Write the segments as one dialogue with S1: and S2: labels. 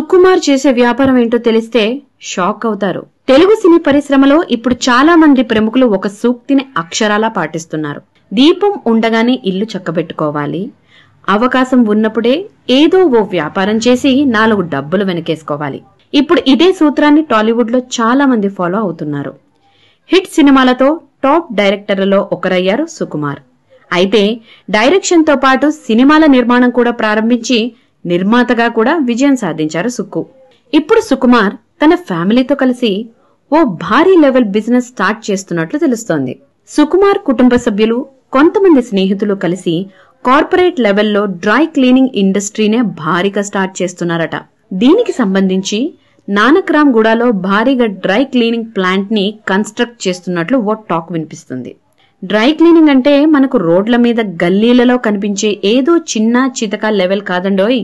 S1: సుకుమార్ చేసే వ్యాపారం ఏంటో తెలిస్తే షాక్ అవుతారు. తెలుగు సినీ పరిశ్రమలో ఇప్పుడు చాలా మంది ప్రముఖులు ఒక సూక్తిని అక్షరాలా పాటిస్తున్నారు. దీపం ఉండగానే ఇల్లు చక్కబెట్టుకోవాలి, అవకాశం ఉన్నప్పుడే ఏదో ఓ వ్యాపారం చేసి 4 డబ్బులు వెనకేసుకోవాలి. ఇప్పుడు ఇదే సూత్రాన్ని టాలీవుడ్ లో చాలా మంది ఫాలో అవుతున్నారు. హిట్ సినిమాలతో టాప్ డైరెక్టర్లలో ఒకరయ్యారు సుకుమార్. అయితే డైరెక్షన్ తో పాటు సినిమాల నిర్మాణం కూడా ప్రారంభించి నిర్మాతగా కూడా విజయం సాధించారు సుక్కు. ఇప్పుడు సుకుమార్ తన ఫ్యామిలీతో కలిసి ఓ భారీ లెవెల్ బిజినెస్ స్టార్ట్ చేస్తున్నట్లు తెలుస్తోంది. సుకుమార్ కుటుంబ సభ్యులు, కొంతమంది స్నేహితులు కలిసి కార్పొరేట్ లెవెల్లో డ్రై క్లీనింగ్ ఇండస్ట్రీనే భారీగా స్టార్ట్ చేస్తున్నారట. దీనికి సంబంధించి నానక్రామ్ గూడలో భారీగా డ్రై క్లీనింగ్ ప్లాంట్ ని కన్స్ట్రక్ట్ చేస్తున్నట్లు ఓ టాక్ వినిపిస్తుంది. డ్రై క్లీనింగ్ అంటే మనకు రోడ్ల మీద గల్లీలలో కనిపించే ఏదో చిన్న చితక లెవెల్ కాదండోయ్.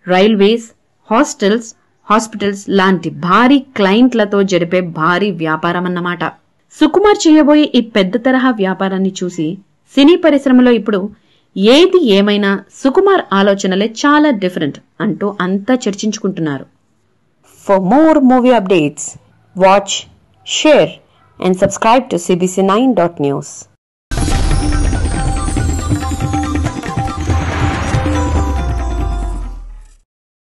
S1: రైల్వేస్, హాస్టల్స్, హాస్పిటల్స్ లాంటి భారీ క్లయింట్లతో జరిపే భారీ వ్యాపారం అన్నమాట. సుకుమార్ చేయబోయే ఈ పెద్ద తరహా వ్యాపారాన్ని చూసి సినీ పరిశ్రమలో ఇప్పుడు ఏది ఏమైనా సుకుమార్ ఆలోచనలే చాలా డిఫరెంట్ అంటూ అంతా చర్చించుకుంటున్నారు.
S2: For more movie updates, watch, share and subscribe to cbc9.news.